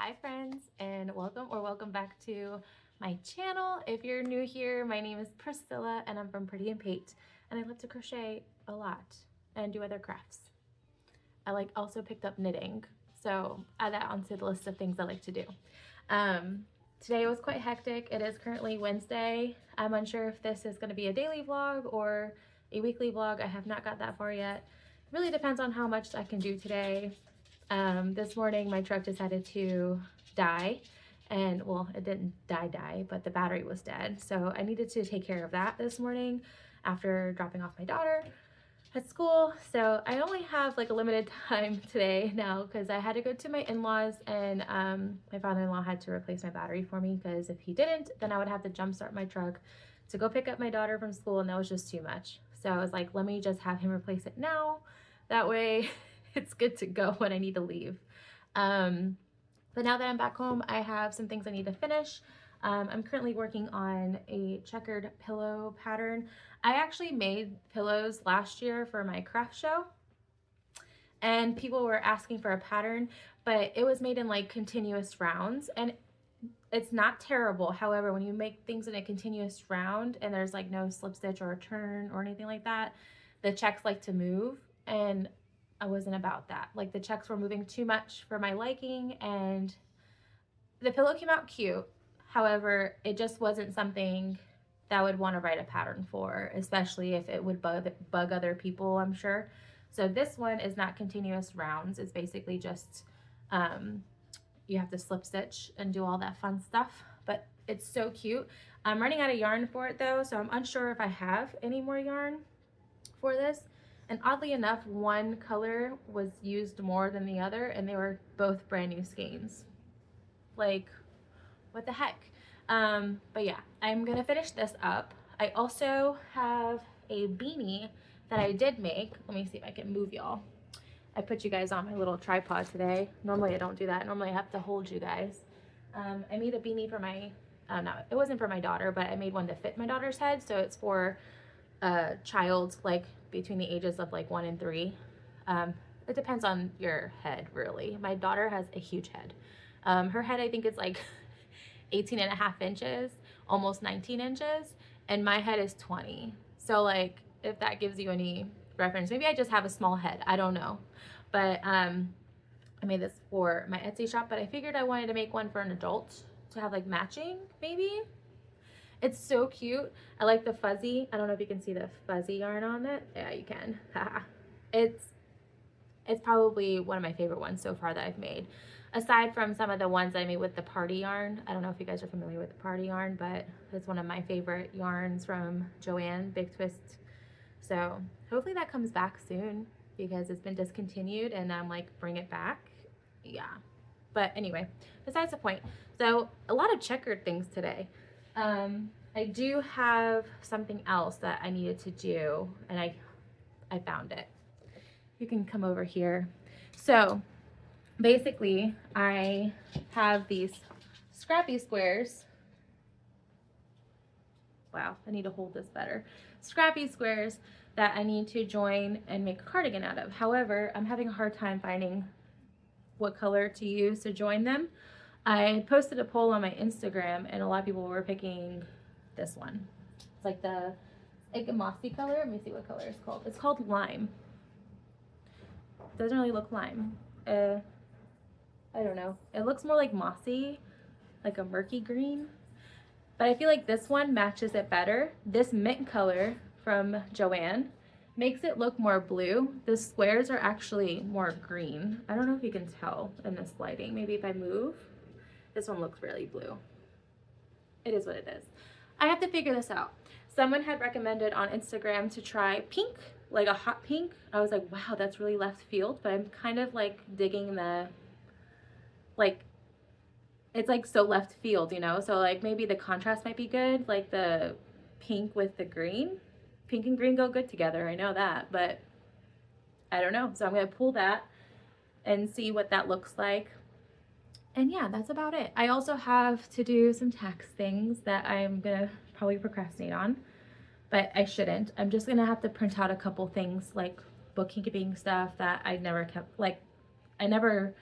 Hi friends, and welcome back to my channel. If you're new here, my name is Priscilla and I'm from Pretty and Pate, and I love to crochet a lot and do other crafts. I also picked up knitting, so add that onto the list of things I like to do. Today was quite hectic. It is currently Wednesday. I'm unsure if this is going to be a daily vlog or a weekly vlog. I have not got that far yet. It really depends on how much I can do today. This morning my truck decided to die, and well, it didn't die, but the battery was dead. So I needed to take care of that this morning after dropping off my daughter at school. So I only have like a limited time today now because I had to go to my in-laws, and my father-in-law had to replace my battery for me because if he didn't, then I would have to jumpstart my truck to go pick up my daughter from school, and that was just too much. So I was like, let me just have him replace it now. That way it's good to go when I need to leave. But now that I'm back home, I have some things I need to finish. I'm currently working on a checkered pillow pattern. I actually made pillows last year for my craft show, and people were asking for a pattern, but it was made in like continuous rounds, and it's not terrible. However, when you make things in a continuous round and there's like no slip stitch or a turn or anything like that, the checks like to move, and I wasn't about that. Like the checks were moving too much for my liking, and the pillow came out cute. However, it just wasn't something that I would want to write a pattern for, especially if it would bug other people, I'm sure. So this one is not continuous rounds. It's basically just, you have to slip stitch and do all that fun stuff, but it's so cute. I'm running out of yarn for it though, so I'm unsure if I have any more yarn for this. And oddly enough, one color was used more than the other, and they were both brand new skeins. Like, what the heck? But yeah, I'm gonna finish this up. I also have a beanie that I did make. Let me see if I can move y'all. I put you guys on my little tripod today. Normally I don't do that. Normally I have to hold you guys. I made a beanie for my, no, it wasn't for my daughter, but I made one to fit my daughter's head. So it's for a child like between the ages of like 1 and 3. It depends on your head, really. My daughter has a huge head. Her head, I think, is like 18.5 inches, almost 19 inches, and my head is 20. So like, if that gives you any reference, maybe I just have a small head, I don't know. But I made this for my Etsy shop, but I figured I wanted to make one for an adult to have like matching, maybe. It's so cute. I like the fuzzy. I don't know if you can see the fuzzy yarn on it. Yeah, you can. It's probably one of my favorite ones so far that I've made. Aside from some of the ones I made with the party yarn. I don't know if you guys are familiar with the party yarn, but it's one of my favorite yarns from Joanne, Big Twist. So hopefully that comes back soon because it's been discontinued, and I'm like, bring it back. Yeah. But anyway, besides the point. So a lot of checkered things today. I do have something else that I needed to do, and I found it. You can come over here. So basically I have these scrappy squares. Wow, I need to hold this better. Scrappy squares that I need to join and make a cardigan out of. However, I'm having a hard time finding what color to use to join them. I posted a poll on my Instagram, and a lot of people were picking this one. It's like a mossy color. Let me see what color it's called. It's called lime. It doesn't really look lime. I don't know. It looks more like mossy, like a murky green. But I feel like this one matches it better. This mint color from Joanne makes it look more blue. The squares are actually more green. I don't know if you can tell in this lighting. Maybe if I move. This one looks really blue. It is what it is. I have to figure this out. Someone had recommended on Instagram to try pink, like a hot pink. I was like, wow, that's really left field, but I'm kind of like digging the, like, it's like so left field, you know? So like maybe the contrast might be good, like the pink with the green. Pink and green go good together, I know that, but I don't know. So I'm gonna pull that and see what that looks like. And yeah, that's about it. I also have to do some tax things that I'm gonna probably procrastinate on, but I shouldn't. I'm just gonna have to print out a couple things like bookkeeping stuff that I never kept, like I never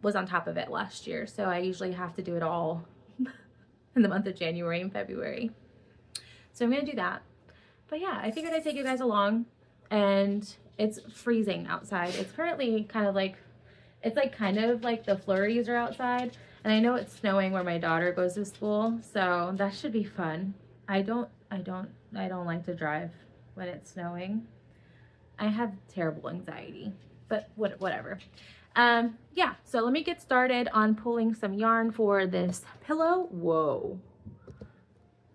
was on top of it last year. So I usually have to do it all in the month of January and February. So I'm gonna do that. But yeah, I figured I'd take you guys along, and it's freezing outside. It's currently kind of like, it's like kind of like the flurries are outside, and I know it's snowing where my daughter goes to school, so that should be fun. I don't like to drive when it's snowing. I have terrible anxiety, but whatever. Yeah, so let me get started on pulling some yarn for this pillow. Whoa.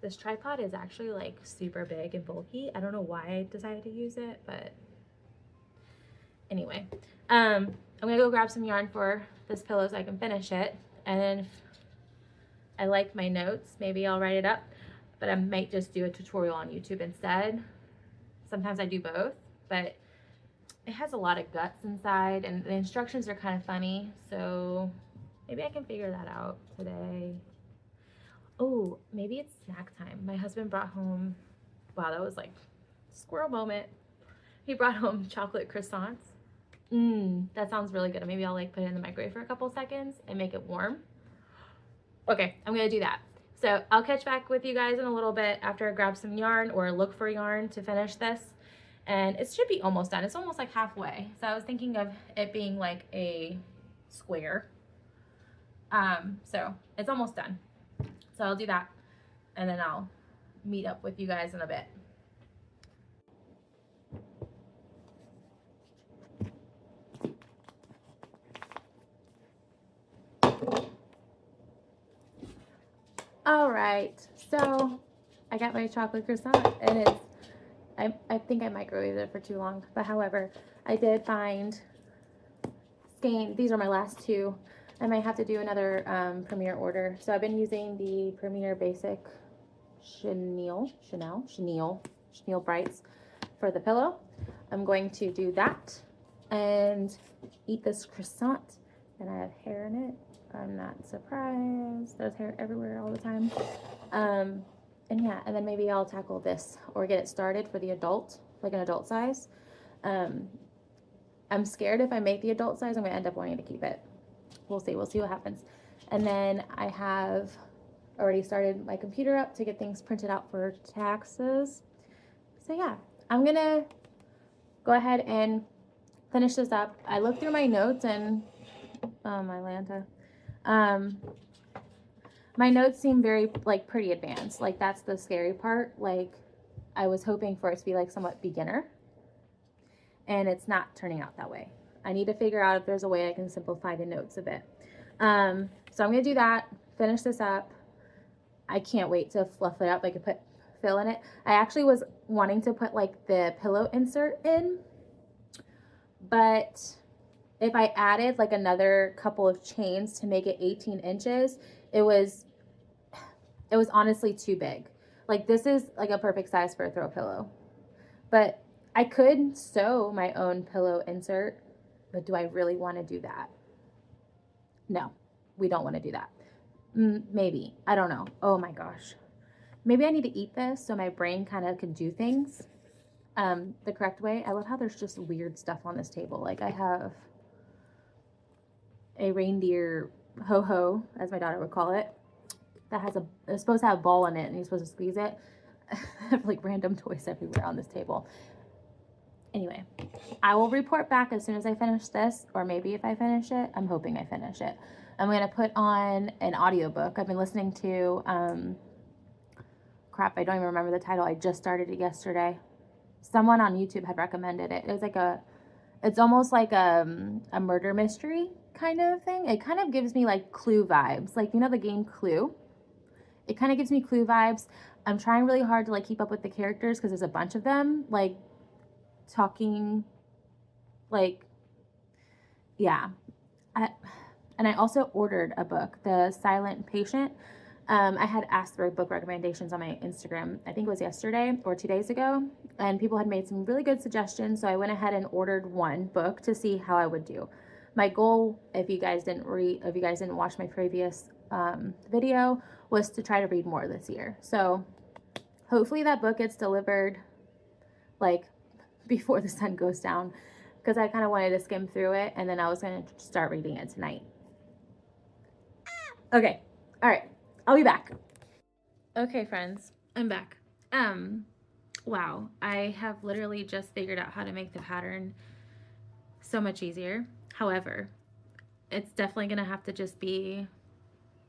This tripod is actually like super big and bulky. I don't know why I decided to use it, but anyway. I'm gonna go grab some yarn for this pillow so I can finish it. And then if I like my notes, maybe I'll write it up, but I might just do a tutorial on YouTube instead. Sometimes I do both, but it has a lot of guts inside and the instructions are kind of funny, so maybe I can figure that out today. Oh, maybe it's snack time. My husband brought home, wow, that was like squirrel moment. He brought home chocolate croissants. That sounds really good. Maybe I'll like put it in the microwave for a couple seconds and make it warm. Okay, I'm gonna do that. So I'll catch back with you guys in a little bit after I grab some yarn or look for yarn to finish this. And it should be almost done. It's almost like halfway. So I was thinking of it being like a square. So it's almost done. So I'll do that, and then I'll meet up with you guys in a bit. All right, so I got my chocolate croissant, and it's, I think I microwaved it for too long, but however, I did find skein. These are my last two. I might have to do another Premier order. So I've been using the Premier Basic Chenille Brights for the pillow. I'm going to do that and eat this croissant. And I have hair in it. I'm not surprised. There's hair everywhere all the time. And yeah, and then maybe I'll tackle this or get it started for the adult, like an adult size. I'm scared if I make the adult size, I'm gonna end up wanting to keep it. We'll see what happens. And then I have already started my computer up to get things printed out for taxes. So yeah, I'm gonna go ahead and finish this up. I looked through my notes and, oh my Lanta. My notes seem very, like, pretty advanced. Like, that's the scary part. Like, I was hoping for it to be, like, somewhat beginner. And it's not turning out that way. I need to figure out if there's a way I can simplify the notes a bit. So I'm going to do that, finish this up. I can't wait to fluff it up. I could put fill in it. I actually was wanting to put like the pillow insert in, but if I added like another couple of chains to make it 18 inches, it was honestly too big. Like this is like a perfect size for a throw pillow, but I could sew my own pillow insert. But do I really want to do that? No, we don't want to do that. Maybe. I don't know. Oh my gosh. Maybe I need to eat this so my brain kind of can do things the correct way. I love how there's just weird stuff on this table. Like I have a reindeer ho-ho, as my daughter would call it, that has it's supposed to have a ball in it and you're supposed to squeeze it. I have like random toys everywhere on this table. Anyway, I will report back as soon as I finish this, or maybe if I finish it. I'm hoping I finish it. I'm going to put on an audiobook. I've been listening to, crap, I don't even remember the title. I just started it yesterday. Someone on YouTube had recommended it. It was like it's almost like a murder mystery kind of thing. It kind of gives me like Clue vibes. Like, you know, the game Clue? It kind of gives me Clue vibes. I'm trying really hard to like keep up with the characters because there's a bunch of them. Like, talking, like, yeah. And I also ordered a book, The Silent Patient. I had asked for book recommendations on my Instagram, I think it was yesterday or 2 days ago, and people had made some really good suggestions, so I went ahead and ordered one book to see how I would do. My goal, if you guys didn't watch my previous video, was to try to read more this year. So hopefully that book gets delivered, like, before the sun goes down, because I kind of wanted to skim through it and then I was going to start reading it tonight. Okay. All right. I'll be back. Okay, friends. I'm back. Wow. I have literally just figured out how to make the pattern so much easier. However, it's definitely going to have to just be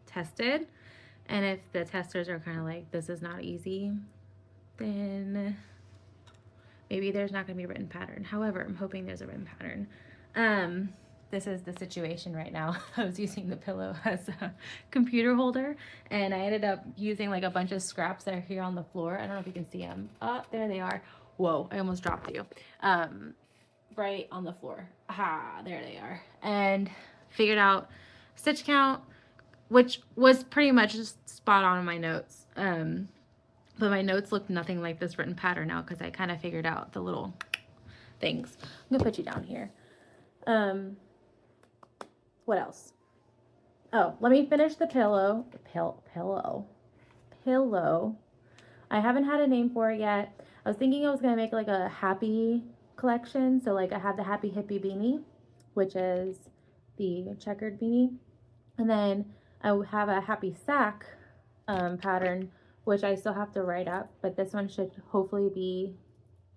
tested. And if the testers are kind of like, this is not easy, then maybe there's not going to be a written pattern. However, I'm hoping there's a written pattern. This is the situation right now. I was using the pillow as a computer holder, and I ended up using like a bunch of scraps that are here on the floor. I don't know if you can see them. Oh, there they are. Whoa, I almost dropped you. Right on the floor. Ah, there they are. And figured out stitch count, which was pretty much just spot on in my notes. But my notes look nothing like this written pattern now because I kind of figured out the little things. I'm gonna put you down here. What else? Oh, let me finish the pillow. Pillow. I haven't had a name for it yet. I was thinking I was gonna make like a happy collection. So like I have the happy hippie beanie, which is the checkered beanie. And then I have a happy sack pattern, which I still have to write up, but this one should hopefully be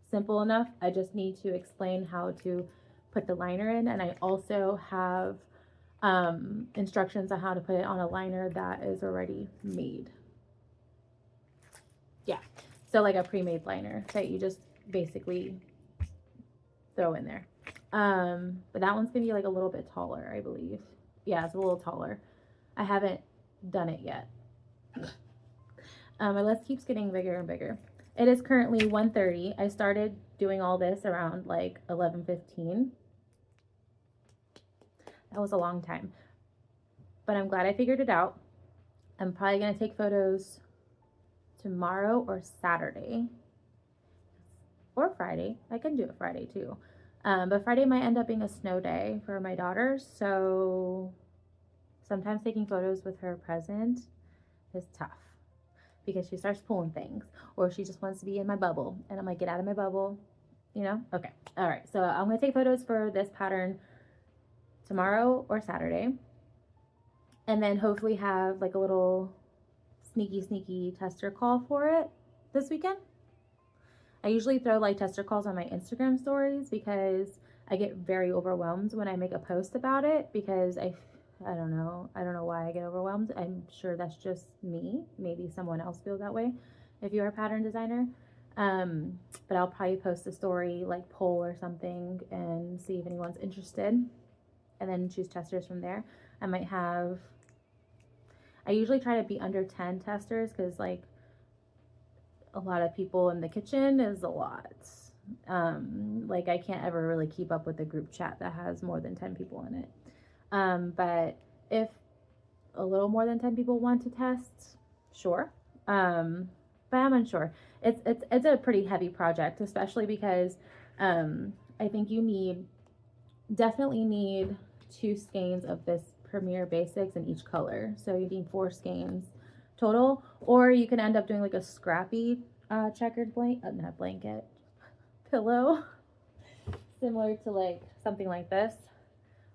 simple enough. I just need to explain how to put the liner in, and I also have instructions on how to put it on a liner that is already made. Yeah, so like a pre-made liner that you just basically throw in there. But that one's gonna be like a little bit taller, I believe. Yeah, it's a little taller. I haven't done it yet. My list keeps getting bigger and bigger. It is currently 1:30. I started doing all this around like 11:15. That was a long time, but I'm glad I figured it out. I'm probably gonna take photos tomorrow or Saturday or Friday. I can do it Friday too. But Friday might end up being a snow day for my daughter, so sometimes taking photos with her present is tough because she starts pulling things or she just wants to be in my bubble, and I'm like, get out of my bubble, you know? Okay. All right. So I'm going to take photos for this pattern tomorrow or Saturday, and then hopefully have like a little sneaky tester call for it this weekend. I usually throw like tester calls on my Instagram stories because I get very overwhelmed when I make a post about it because I don't know why I get overwhelmed. I'm sure that's just me. Maybe someone else feels that way if you're a pattern designer. But I'll probably post a story like poll or something and see if anyone's interested, and then choose testers from there. I usually try to be under 10 testers because like a lot of people in the kitchen is a lot. Like I can't ever really keep up with a group chat that has more than 10 people in it. But if a little more than 10 people want to test, sure. But I'm unsure. It's a pretty heavy project, especially because I think you definitely need 2 skeins of this Premier Basics in each color. So you need 4 skeins total, or you can end up doing like a scrappy checkered pillow, similar to like something like this,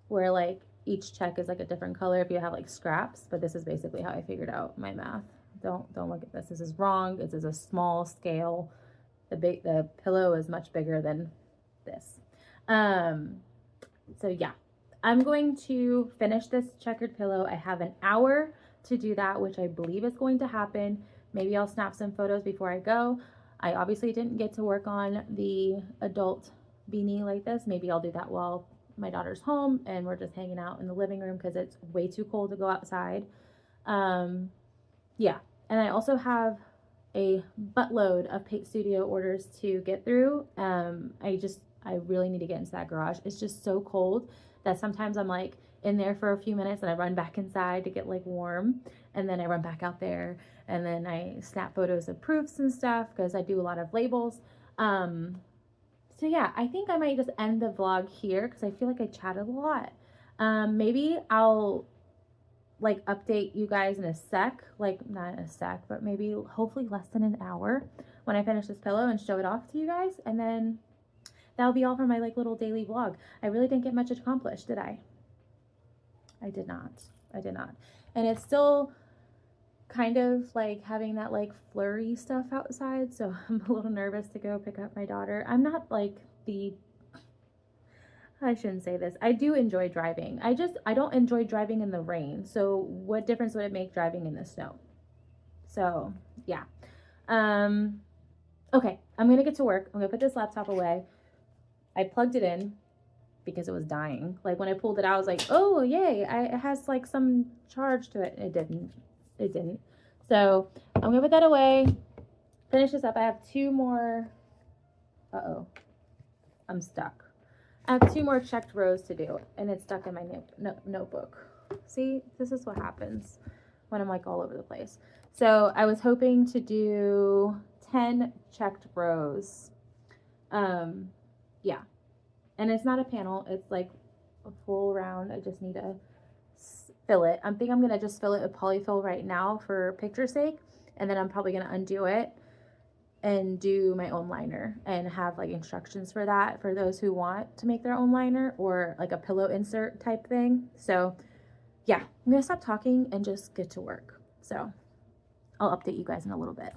where like each check is like a different color if you have like scraps. But this is basically how I figured out my math. Don't look at this. This is wrong. This is a small scale. The pillow is much bigger than this. So yeah, I'm going to finish this checkered pillow. I have an hour to do that, which I believe is going to happen. Maybe I'll snap some photos before I go. I obviously didn't get to work on the adult beanie like this. Maybe I'll do that while my daughter's home and we're just hanging out in the living room because it's way too cold to go outside. Yeah, and I also have a buttload of Paint Studio orders to get through. I really need to get into that garage. It's just so cold that sometimes I'm like in there for a few minutes and I run back inside to get like warm, and then I run back out there, and then I snap photos of proofs and stuff because I do a lot of labels. So yeah, I think I might just end the vlog here because I feel like I chatted a lot. Maybe I'll like update you guys in a sec, like not in a sec, but maybe hopefully less than an hour when I finish this pillow and show it off to you guys, and then that'll be all for my like little daily vlog. I really didn't get much accomplished, did I? I did not. and it's still kind of like having that like flurry stuff outside, so I'm a little nervous to go pick up my daughter. I'm not like I shouldn't say this. I do enjoy driving. I don't enjoy driving in the rain. So what difference would it make driving in the snow? So yeah. Okay, I'm gonna get to work. I'm gonna put this laptop away. I plugged it in because it was dying. Like when I pulled it out, I was like, oh yay, it has like some charge to it. It didn't. It didn't. So I'm gonna put that away. Finish this up. I have 2 more. Uh-oh. I'm stuck. I have 2 more checked rows to do, and it's stuck in my notebook. See, this is what happens when I'm like all over the place. So I was hoping to do 10 checked rows. Yeah. And it's not a panel. It's like a full round. I just need to fill it. I'm going to just fill it with polyfill right now for picture's sake. And then I'm probably going to undo it and do my own liner and have like instructions for that for those who want to make their own liner or like a pillow insert type thing. So yeah, I'm gonna stop talking and just get to work. So I'll update you guys in a little bit.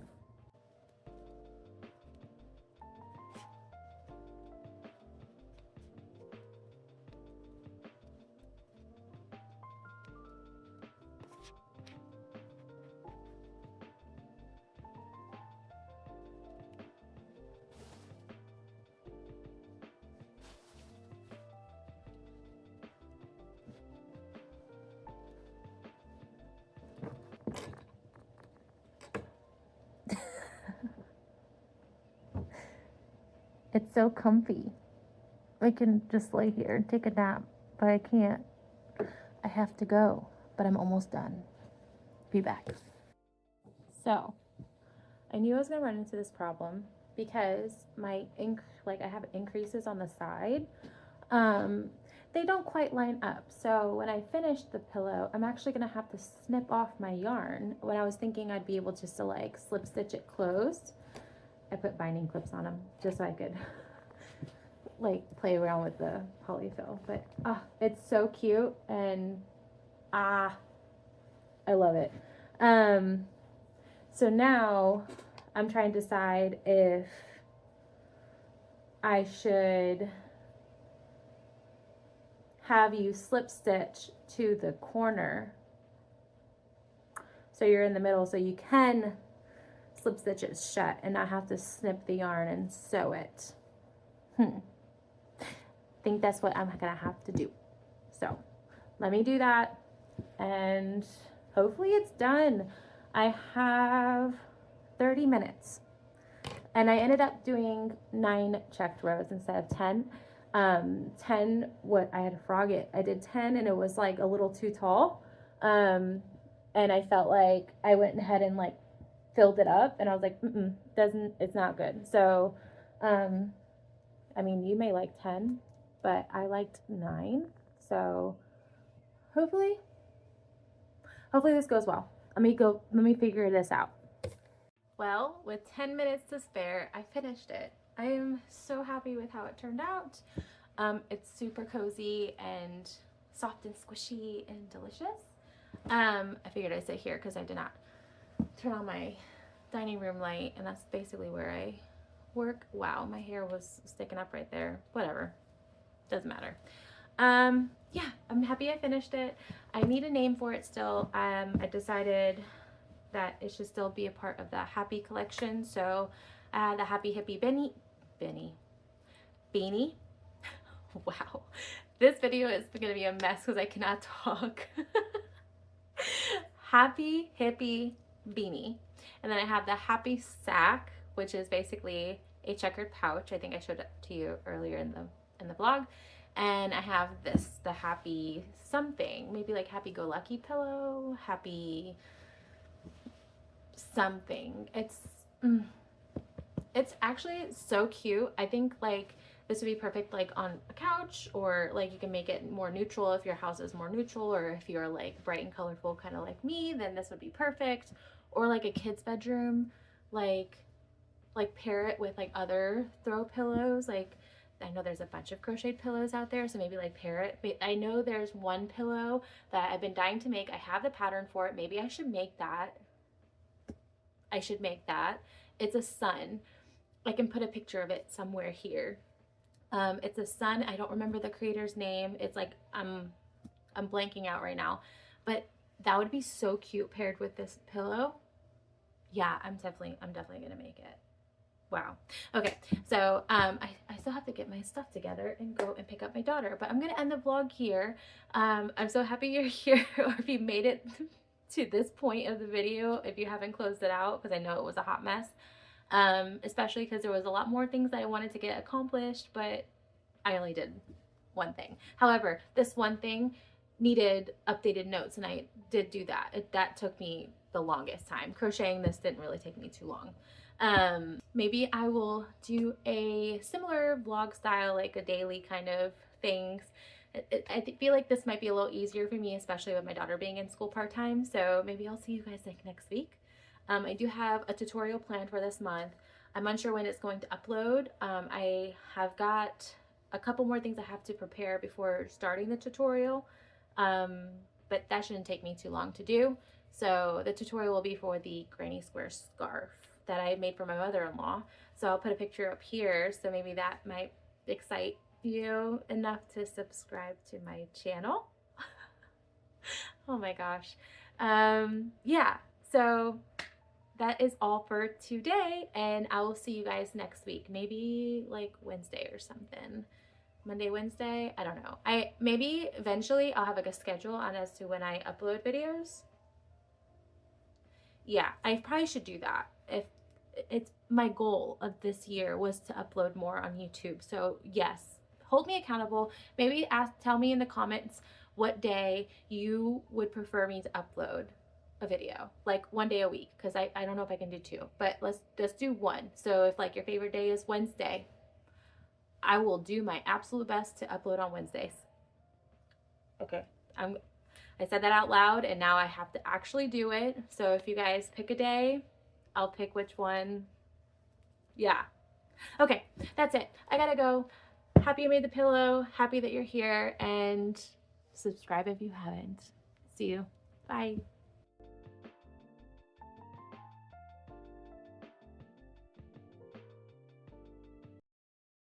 It's so comfy. I can just lay here and take a nap, but I can't. I have to go, but I'm almost done. Be back. So, I knew I was gonna run into this problem because my I have increases on the side. They don't quite line up. So when I finish the pillow, I'm actually gonna have to snip off my yarn. When I was thinking I'd be able just to like slip stitch it closed, I put binding clips on them just so I could like play around with the polyfill. But it's so cute, and I love it. So now I'm trying to decide if I should have you slip stitch to the corner so you're in the middle, so you can slip stitch it shut and not have to snip the yarn and sew it. I think that's what I'm gonna have to do. So let me do that, and hopefully it's done. I have 30 minutes, and I ended up doing 9 checked rows instead of 10. 10, I had to frog it. I did 10 and it was like a little too tall. And I felt like I went ahead and like filled it up, and I was like, it's not good. So, I mean, you may like 10, but I liked 9. So hopefully this goes well. Let me figure this out. Well, with 10 minutes to spare, I finished it. I am so happy with how it turned out. It's super cozy and soft and squishy and delicious. I figured I'd sit here because I did not turn on my dining room light, and that's basically where I work. Wow, my hair was sticking up right there. Whatever, doesn't matter. Yeah, I'm happy I finished it. I need a name for it still. I decided that it should still be a part of the Happy collection. So the Happy Hippie Beanie. Wow, this video is gonna be a mess because I cannot talk. Happy Hippie Beanie. And then I have the Happy Sack, which is basically a checkered pouch. I think I showed it to you earlier in the vlog. And I have this, the Happy something, maybe like Happy Go Lucky pillow, Happy something. It's actually so cute. I think like this would be perfect like on a couch, or like you can make it more neutral if your house is more neutral, or if you're like bright and colorful kind of like me, then this would be perfect. Or like a kid's bedroom, like pair it with like other throw pillows. Like I know there's a bunch of crocheted pillows out there, so maybe like pair it. But I know there's one pillow that I've been dying to make. I have the pattern for it. Maybe I should make that. It's a sun. I can put a picture of it somewhere here. It's a sun. I don't remember the creator's name. It's like I'm blanking out right now, but that would be so cute paired with this pillow. Yeah, I'm definitely gonna make it. Wow. Okay, so I still have to get my stuff together and go and pick up my daughter, but I'm gonna end the vlog here. I'm so happy you're here, or if you made it to this point of the video, if you haven't closed it out, because I know it was a hot mess, especially because there was a lot more things that I wanted to get accomplished, but I only did one thing. However, this one thing needed updated notes, and I did do that. That took me the longest time. Crocheting this didn't really take me too long. Maybe I will do a similar vlog style, like a daily kind of things. I feel like this might be a little easier for me, especially with my daughter being in school part-time. So maybe I'll see you guys like next week. I do have a tutorial planned for this month. I'm unsure when it's going to upload. I have got a couple more things I have to prepare before starting the tutorial, but that shouldn't take me too long to do. So the tutorial will be for the granny square scarf that I made for my mother-in-law. So I'll put a picture up here, so maybe that might excite you enough to subscribe to my channel. Oh my gosh. Yeah, so that is all for today, and I will see you guys next week, maybe like Wednesday or something. Monday, Wednesday, I don't know. Maybe eventually I'll have like a schedule on as to when I upload videos. Yeah, I probably should do that. If it's my goal of this year was to upload more on YouTube. So yes, hold me accountable. Maybe tell me in the comments what day you would prefer me to upload a video, like one day a week, because I don't know if I can do two, but let's do one. So if like your favorite day is Wednesday, I will do my absolute best to upload on Wednesdays. Okay, I said that out loud, and now I have to actually do it. So if you guys pick a day, I'll pick which one. Yeah. Okay, that's it. I gotta go. Happy you made the pillow. Happy that you're here, and subscribe if you haven't. See you. Bye.